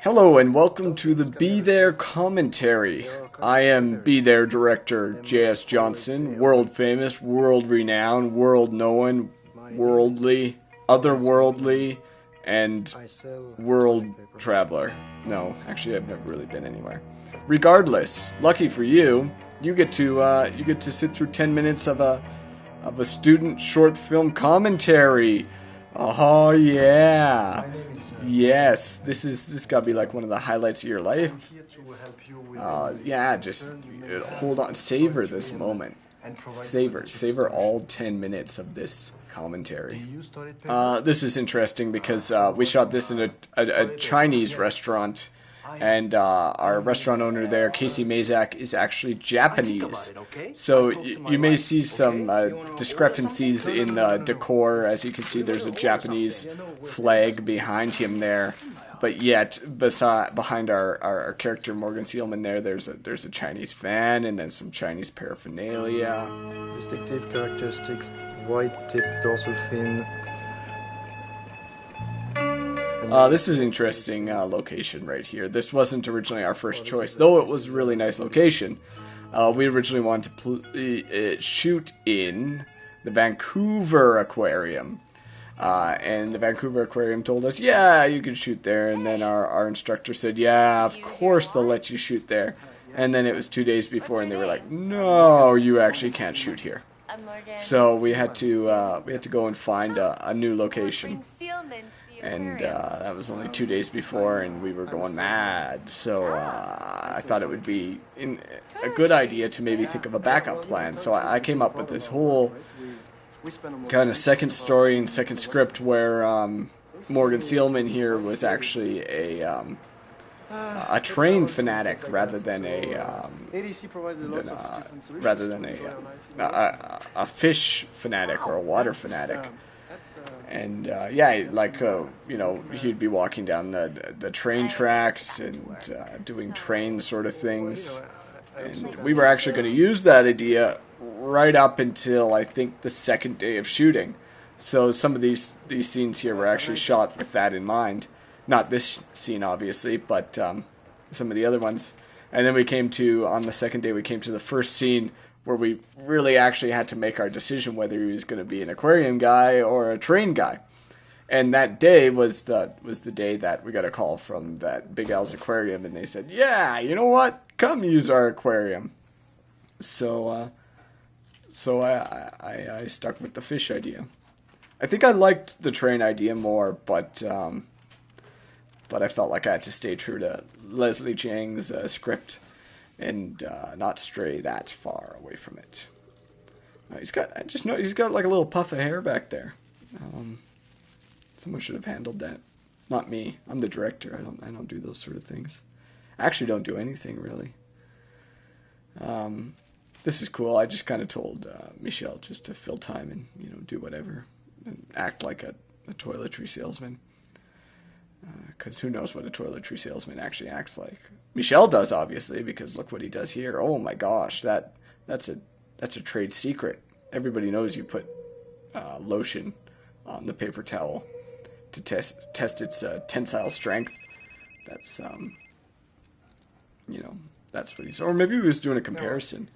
Hello and welcome to the Be There commentary. I am Be There director J.S. Johnson, world famous, world renowned, world known, worldly, otherworldly, and world traveler. No, actually I've never really been anywhere. Regardless, lucky for you, you get to sit through 10 minutes of a student short film commentary. Oh yeah. Yes, this gotta be like one of the highlights of your life. Yeah, just hold on, savor this moment. Savor all 10 minutes of this commentary. This is interesting because we shot this in a Chinese restaurant. And our restaurant owner there, Kasey Mazak, is actually Japanese. So you may see some discrepancies in the decor. As you can see, there's a Japanese flag behind him there. But yet, behind our character Morgan Sealman there's a Chinese fan and then some Chinese paraphernalia. Distinctive characteristics, wide tip dorsal fin. This is an interesting location right here. This wasn't originally our first choice, though it was a really nice location. We originally wanted to shoot in the Vancouver Aquarium. And the Vancouver Aquarium told us, yeah, you can shoot there. And then our instructor said, yeah, of course they'll let you shoot there. And then it was 2 days before, and they were like, no, you actually can't shoot here. So we had to go and find a new location. And that was only 2 days before, and we were going mad. So I thought it would be a good idea to maybe think of a backup plan. So I came up with this whole kind of second story and second script where Morgan Sealman here was actually a train fanatic rather than a fish fanatic or a water fanatic. And he'd be walking down the train tracks and doing train sort of things. And we were actually going to use that idea right up until I think the second day of shooting. So some of these scenes here were actually shot with that in mind. Not this scene, obviously, but some of the other ones. And then on the second day, we came to the first scene where we really actually had to make our decision whether he was going to be an aquarium guy or a train guy. And that day was the day that we got a call from that Big Al's Aquarium, and they said, yeah, you know what? Come use our aquarium. So I stuck with the fish idea. I think I liked the train idea more, but I felt like I had to stay true to Leslie Chang's script and not stray that far away from it. He's got like a little puff of hair back there. Someone should have handled that. Not me. I'm the director. I don't do those sort of things. I actually don't do anything really. This is cool. I just kind of told Michel just to fill time and do whatever and act like a toiletry salesman. Because who knows what a toiletry salesman actually acts like. Michel does, obviously, because look what he does here. Oh my gosh, that's a trade secret. Everybody knows you put lotion on the paper towel to test its tensile strength. That's that's what he's. Or maybe he was doing a comparison.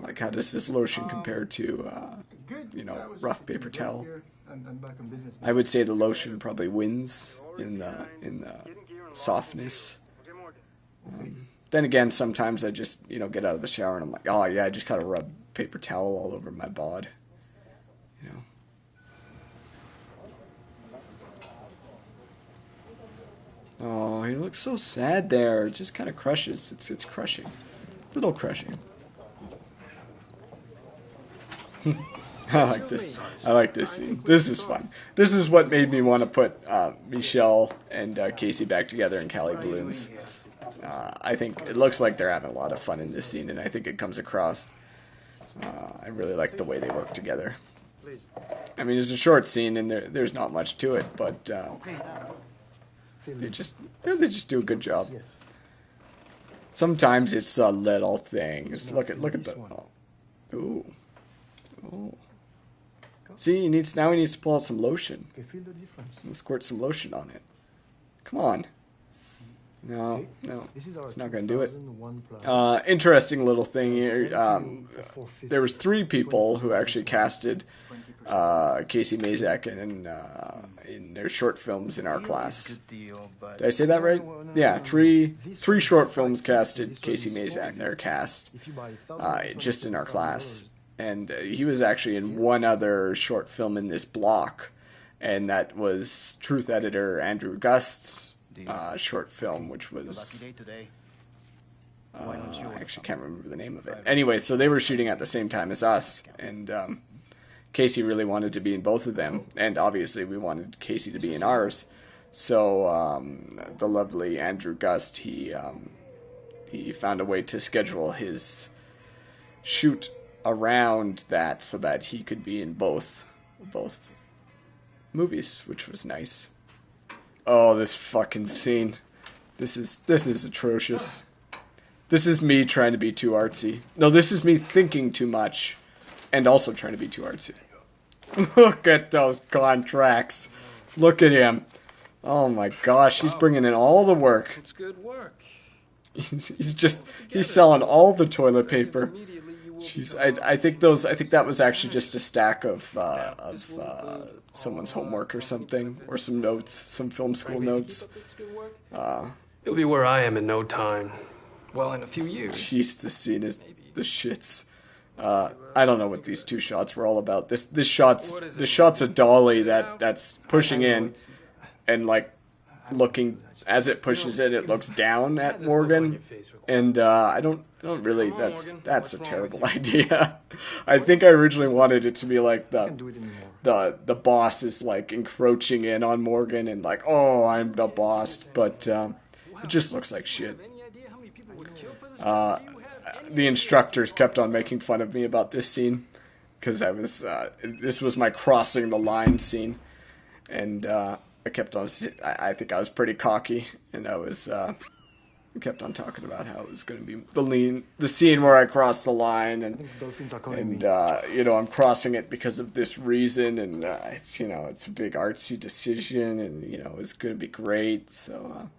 Like, how does this lotion compare to rough paper towel? I would say the lotion probably wins in the softness. Then again, sometimes I just get out of the shower and I'm like, oh yeah, I just gotta rub paper towel all over my bod. Oh, he looks so sad there. It just kind of crushes. It's crushing, little crushing. I like this scene. This is fun. This is what made me want to put Michel and Kasey back together in Cali Balloons. I think it looks like they're having a lot of fun in this scene, and I think it comes across. I really like the way they work together. I mean, it's a short scene, and there's not much to it, but they just do a good job. Sometimes it's little things. Look at the. Ooh. Oh. See, he needs to pull out some lotion. Okay, feel the difference. And squirt some lotion on it. Come on. No, This is our it's not going to do it. 2001 plan. Interesting little thing here. There was 3 people who actually casted Kasey Mazak in their short films in our class. Did I say that right? Yeah, three short films casted Kasey Mazak in their cast, just in our class. And he was actually in one other short film in this block, and that was truth editor Andrew Gust's short film, which was... I actually can't remember the name of it. Anyway, so they were shooting at the same time as us, and Kasey really wanted to be in both of them, and obviously we wanted Kasey to be in ours. So the lovely Andrew Gust, he found a way to schedule his shoot around that so that he could be in both movies, which was nice. Oh, this fucking scene. This is atrocious. This is me trying to be too artsy. No, this is me thinking too much and also trying to be too artsy. Look at those contracts. Look at him. Oh my gosh, he's bringing in all the work. It's good work. He's selling all the toilet paper. Jeez, I think that was actually just a stack of someone's homework or something, or some notes, some film school notes. You'll be where I am in no time. Well, in a few years. Jeez, this scene is the shits. I don't know what these 2 shots were all about. This shot's a dolly that's pushing in, and like looking as it pushes in, it looks down at Morgan, and I don't really. That's a terrible idea. I think I originally wanted it to be like the boss is like encroaching in on Morgan and like, oh, I'm the boss, but it just looks like shit. The instructors kept on making fun of me about this scene because this was my crossing the line scene, and I kept on. I think I was pretty cocky, and I kept on talking about how it was going to be the scene where I crossed the line, and I'm crossing it because of this reason, and it's a big artsy decision, and it's going to be great. So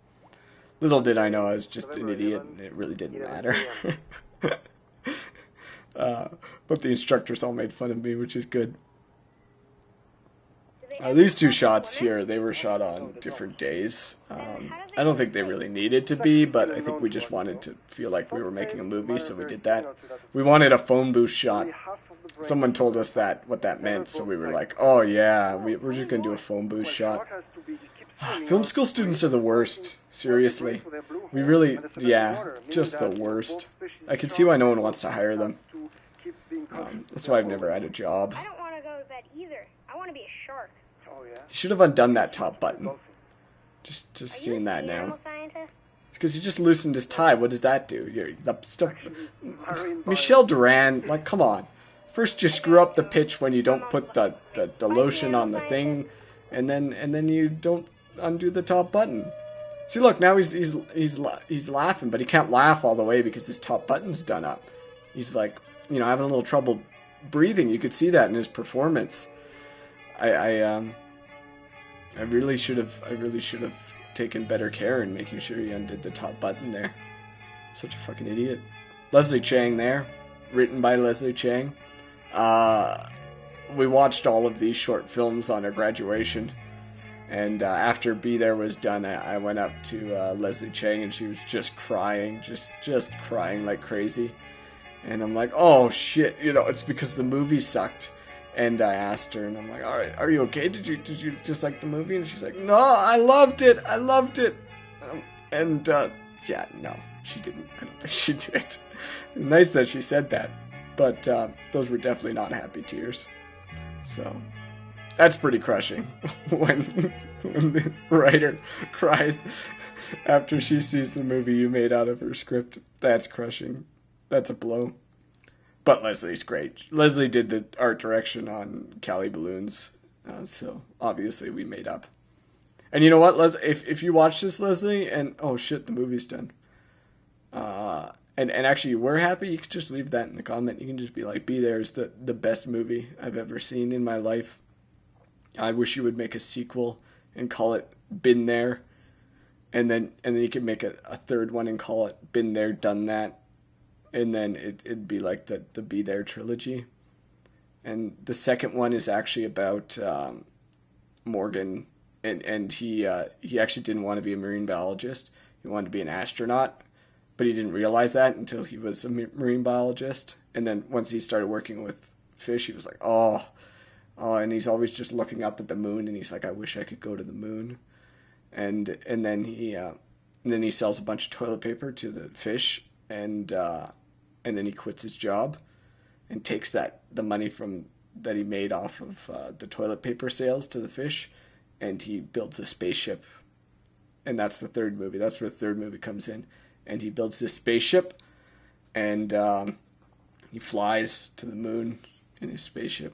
little did I know I was just an idiot, and it really didn't matter. But the instructors all made fun of me, which is good. These 2 shots here, they were shot on different days. I don't think they really needed to be, but I think we just wanted to feel like we were making a movie, so we did that. We wanted a phone booth shot. Someone told us what that meant, so we were like, oh yeah, we're just going to do a phone booth shot. Film school students are the worst, seriously. We really, just the worst. I can see why no one wants to hire them. That's why I've never had a job. I don't want to go to bed either. I want to be a shark. You should have undone that top button. Just seeing that now. It's because you just loosened his tie. What does that do? Michel Duran, like, come on. First you screw up the pitch when you don't put the lotion on the thing, and then you don't undo the top button. See, look, now he's laughing, but he can't laugh all the way because his top button's done up. He's like, having a little trouble breathing. You could see that in his performance. I really should have taken better care in making sure he undid the top button there. Such a fucking idiot. Leslie Chang there, written by Leslie Chang. We watched all of these short films on our graduation, and after Be There was done, I went up to Leslie Chang, and she was just crying, just crying like crazy. And I'm like, oh shit, it's because the movie sucked. And I asked her, and I'm like, all right, are you okay? Did you just like the movie? And she's like, no, I loved it. Yeah, no, she didn't. I don't think she did. Nice that she said that. But those were definitely not happy tears. So that's pretty crushing when the writer cries after she sees the movie you made out of her script. That's crushing. That's a blow. But Leslie's great. Leslie did the art direction on Cali Balloons, so obviously we made up. And you know what, if you watch this, Leslie, and oh shit, the movie's done. And actually we're happy, you can just leave that in the comment. You can just be like, Be There is the best movie I've ever seen in my life. I wish you would make a sequel and call it Been There. and then you could make a third one and call it Been There, Done That, and then it'd be like the Be There trilogy. And the second one is actually about Morgan, and he actually didn't want to be a marine biologist. He wanted to be an astronaut, but he didn't realize that until he was a marine biologist. And then once he started working with fish, he was like, oh, and he's always just looking up at the moon, and he's like, I wish I could go to the moon. And then he sells a bunch of toilet paper to the fish, and then he quits his job and takes the money that he made off of the toilet paper sales to the fish, and he builds a spaceship. And that's the third movie. That's where the third movie comes in. And he builds this spaceship, and he flies to the moon in his spaceship.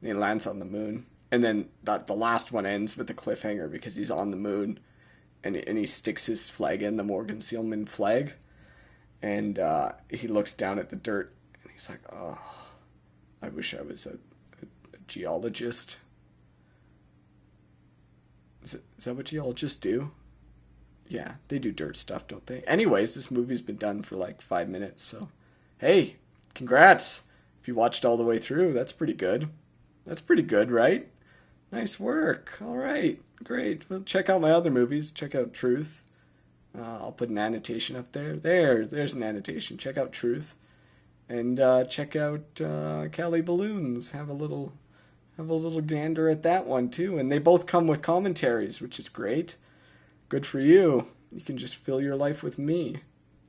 And he lands on the moon. And then the last one ends with a cliffhanger because he's on the moon, and he sticks his flag in, the Morgan Sealman flag, and he looks down at the dirt, and he's like, oh, I wish I was a geologist. Is that what geologists do? Yeah, they do dirt stuff, don't they? Anyways, this movie's been done for like 5 minutes, so hey, congrats. If you watched all the way through, that's pretty good. That's pretty good, right? Nice work. All right, great. Well, check out my other movies. Check out Truth. I'll put an annotation up there. There's an annotation. Check out Truth, and check out Cali Balloons. Have a little gander at that one too. And they both come with commentaries, which is great. Good for you. You can just fill your life with me.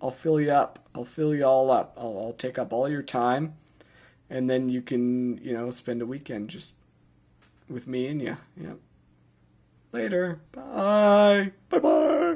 I'll fill you up. I'll fill you all up. I'll take up all your time, and then you can, spend a weekend just with me and you. Yep. Later. Bye. Bye-bye.